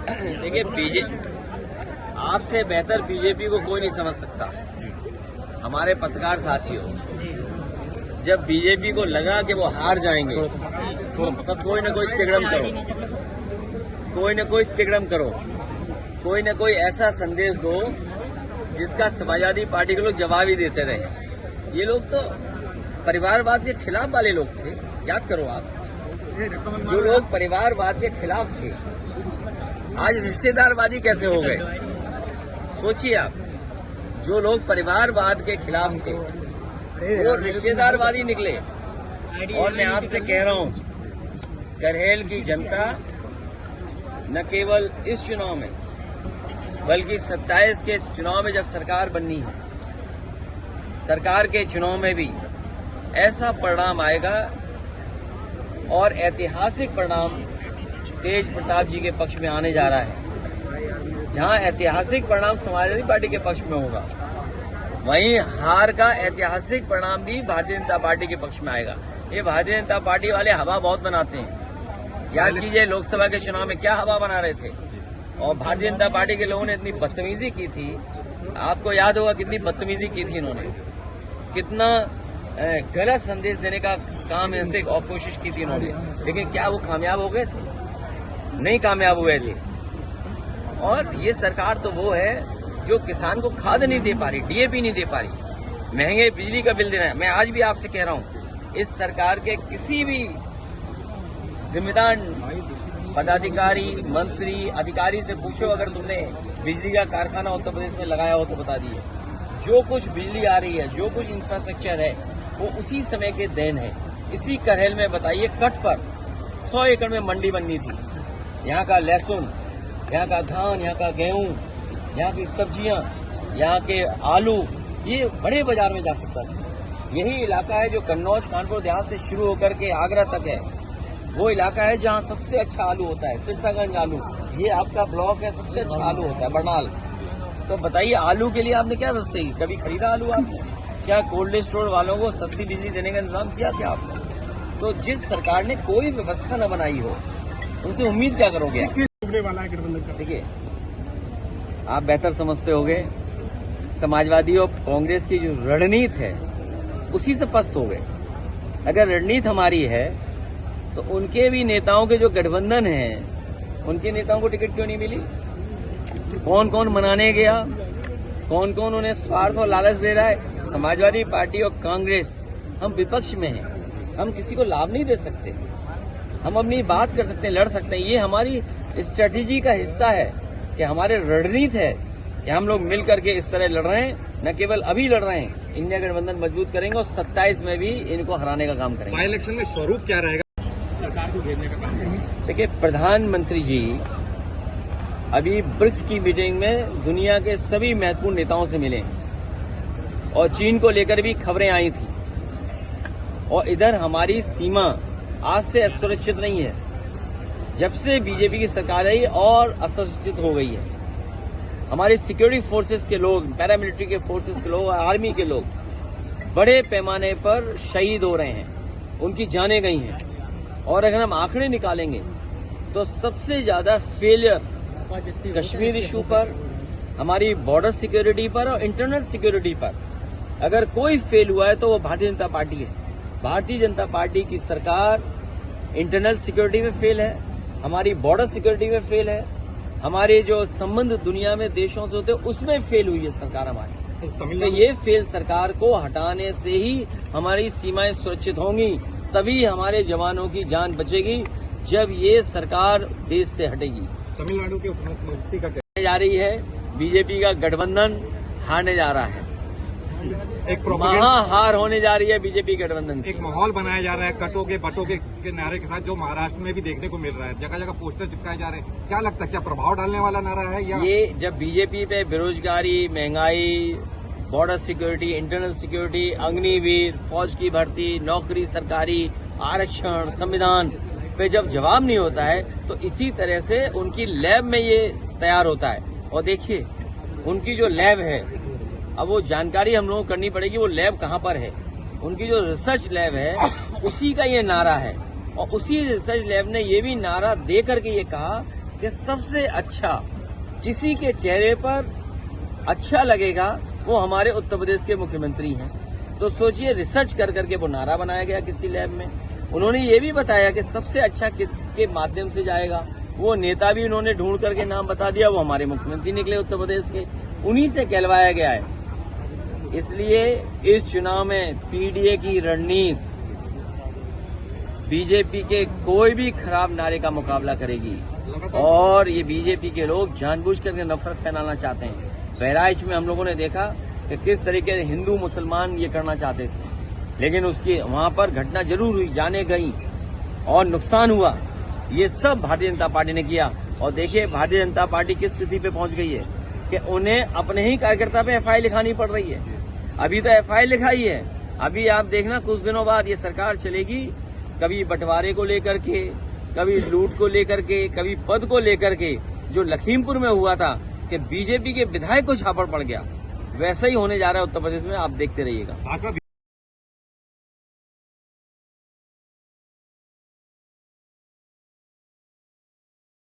देखिए आपसे बेहतर बीजेपी को कोई नहीं समझ सकता। हमारे पत्रकार साथियों, जब बीजेपी को लगा कि वो हार जाएंगे तो कोई न कोई तिगड़म करो, कोई न कोई ऐसा संदेश दो जिसका समाजवादी पार्टी के लोग जवाब ही देते रहे। ये लोग तो परिवारवाद के खिलाफ वाले लोग थे, याद करो आप। जो लोग परिवारवाद के खिलाफ थे आज रिश्तेदारवादी कैसे हो गए, सोचिए आप। जो लोग परिवारवाद के खिलाफ थे वो रिश्तेदारवादी निकले। और मैं आपसे कह रहा हूं, करहेल की जनता न केवल इस चुनाव में बल्कि 27 के चुनाव में जब सरकार बननी है, सरकार के चुनाव में भी ऐसा परिणाम आएगा और ऐतिहासिक परिणाम तेज प्रताप जी के पक्ष में आने जा रहा है। जहां ऐतिहासिक परिणाम समाजवादी पार्टी के पक्ष में होगा, वहीं हार का ऐतिहासिक परिणाम भी भारतीय जनता पार्टी के पक्ष में आएगा। ये भारतीय जनता पार्टी वाले हवा बहुत बनाते हैं। याद कीजिए लोकसभा के चुनाव में क्या हवा बना रहे थे, और भारतीय जनता पार्टी के लोगों ने इतनी बदतमीजी की थी। आपको याद होगा कितनी बदतमीजी की थी इन्होंने, कितना गलत संदेश देने का काम ऐसे और कोशिश की थी इन्होंने। लेकिन क्या वो कामयाब हो गए थे? नहीं कामयाब हुए थे। और ये सरकार तो वो है जो किसान को खाद नहीं दे पा रही, डीएपी नहीं दे पा रही, महंगे बिजली का बिल दे रहा है। मैं आज भी आपसे कह रहा हूं, इस सरकार के किसी भी जिम्मेदार पदाधिकारी, मंत्री, अधिकारी से पूछो, अगर तुमने बिजली का कारखाना उत्तर प्रदेश में लगाया हो तो बता दिए। जो कुछ बिजली आ रही है, जो कुछ इंफ्रास्ट्रक्चर है, वो उसी समय के देन है। इसी करहेल में बताइए, कट पर 100 एकड़ में मंडी बननी थी। यहाँ का लहसुन, यहाँ का धान, यहाँ का गेहूं, यहाँ की सब्जियां, यहाँ के आलू, ये बड़े बाजार में जा सकता था। यही इलाका है जो कन्नौज कानपुर देहात से शुरू होकर के आगरा तक है। वो इलाका है जहाँ सबसे अच्छा आलू होता है, सिरसागंज आलू। ये आपका ब्लॉक है, सबसे अच्छा आलू होता है, बरनाल। तो बताइए आलू के लिए आपने क्या व्यवस्था की? कभी खरीदा आलू आपने? क्या कोल्ड स्टोर वालों को सस्ती बिजली देने का इंतजाम किया क्या आपने? तो जिस सरकार ने कोई व्यवस्था न बनाई हो, उनसे उम्मीद क्या करोगे? देखिए, आप बेहतर समझते होंगे, समाजवादी और कांग्रेस की जो रणनीति है उसी से पस्त हो गए। अगर रणनीति हमारी है तो उनके भी नेताओं के जो गठबंधन हैं, उनके नेताओं को टिकट क्यों नहीं मिली? कौन कौन मनाने गया, कौन कौन उन्हें स्वार्थ और लालच दे रहा है? समाजवादी पार्टी और कांग्रेस, हम विपक्ष में हैं, हम किसी को लाभ नहीं दे सकते। हम अपनी बात कर सकते हैं, लड़ सकते हैं। ये हमारी स्ट्रेटेजी का हिस्सा है कि हमारे रणनीति है कि हम लोग मिल करके इस तरह लड़ रहे हैं। न केवल अभी लड़ रहे हैं, इंडिया गठबंधन मजबूत करेंगे और 27 में भी इनको हराने का काम करेंगे। इलेक्शन में स्वरूप क्या रहेगा सरकार को घेरने का काम? देखिए, प्रधानमंत्री जी अभी ब्रिक्स की मीटिंग में दुनिया के सभी महत्वपूर्ण नेताओं से मिले और चीन को लेकर भी खबरें आई थी। और इधर हमारी सीमा आज से असुरक्षित नहीं है। जब से बीजेपी की सरकार आई और असुरक्षित हो गई है। हमारे सिक्योरिटी फोर्सेस के लोग, पैरामिलिट्री के फोर्सेस के लोग, आर्मी के लोग बड़े पैमाने पर शहीद हो रहे हैं, उनकी जानें गई हैं। और अगर हम आंकड़े निकालेंगे तो सबसे ज्यादा फेलियर कश्मीर इशू पर, हमारी बॉर्डर सिक्योरिटी पर और इंटरनल सिक्योरिटी पर अगर कोई फेल हुआ है तो वो भारतीय जनता पार्टी है। भारतीय जनता पार्टी की सरकार इंटरनल सिक्योरिटी में फेल है, हमारी बॉर्डर सिक्योरिटी में फेल है, हमारे जो संबंध दुनिया में देशों से होते हैं उसमें फेल हुई है सरकार हमारी। तो ये फेल सरकार को हटाने से ही हमारी सीमाएं सुरक्षित होंगी, तभी हमारे जवानों की जान बचेगी, जब ये सरकार देश से हटेगी। तमिलनाडु के उपमुख्यमंत्री का जा रही है, बीजेपी का गठबंधन हारने जा रहा है, एक महाहार होने जा रही है बीजेपी गठबंधन। एक माहौल बनाया जा रहा है कटो के बटो के नारे के साथ, जो महाराष्ट्र में भी देखने को मिल रहा है। जगह जगह पोस्टर चिपकाए जा रहे हैं। क्या लगता है, क्या प्रभाव डालने वाला नारा है? या ये जब बीजेपी पे बेरोजगारी, महंगाई, border security, internal security, Agniveer, फौज की भर्ती, नौकरी सरकारी, आरक्षण, संविधान पे जब जवाब नहीं होता है तो इसी तरह से उनकी लैब में ये तैयार होता है। और देखिए उनकी जो लैब है, अब वो जानकारी हम लोगों को करनी पड़ेगी वो लैब कहाँ पर है। उनकी जो रिसर्च लैब है उसी का ये नारा है, और उसी रिसर्च लैब ने ये भी नारा दे करके ये कहा कि सबसे अच्छा किसी के चेहरे पर अच्छा लगेगा वो हमारे उत्तर प्रदेश के मुख्यमंत्री हैं। तो सोचिए, रिसर्च कर करके वो नारा बनाया गया किसी लैब में। उन्होंने ये भी बताया कि सबसे अच्छा किसके माध्यम से जाएगा, वो नेता भी उन्होंने ढूंढ करके नाम बता दिया, वो हमारे मुख्यमंत्री निकले उत्तर प्रदेश के, उन्हीं से कहलवाया गया है। इसलिए इस चुनाव में पीडीए की रणनीति बीजेपी के कोई भी खराब नारे का मुकाबला करेगी। और ये बीजेपी के लोग जानबूझ करके नफरत फैलाना चाहते हैं। बहराइच में हम लोगों ने देखा कि किस तरीके से हिंदू मुसलमान ये करना चाहते थे, लेकिन उसकी वहां पर घटना जरूर हुई, जाने गई और नुकसान हुआ। ये सब भारतीय जनता पार्टी ने किया। और देखिए भारतीय जनता पार्टी किस स्थिति पे पहुंच गई है कि उन्हें अपने ही कार्यकर्ता पे एफआईआर लिखानी पड़ रही है। अभी तो एफआईआर लिखाई है, अभी आप देखना कुछ दिनों बाद ये सरकार चलेगी, कभी बंटवारे को लेकर के, कभी लूट को लेकर के, कभी पद को लेकर के। जो लखीमपुर में हुआ था कि बीजेपी के विधायक को छापड़ पड़ गया, वैसा ही होने जा रहा है उत्तर प्रदेश में। आप देखते रहिएगा।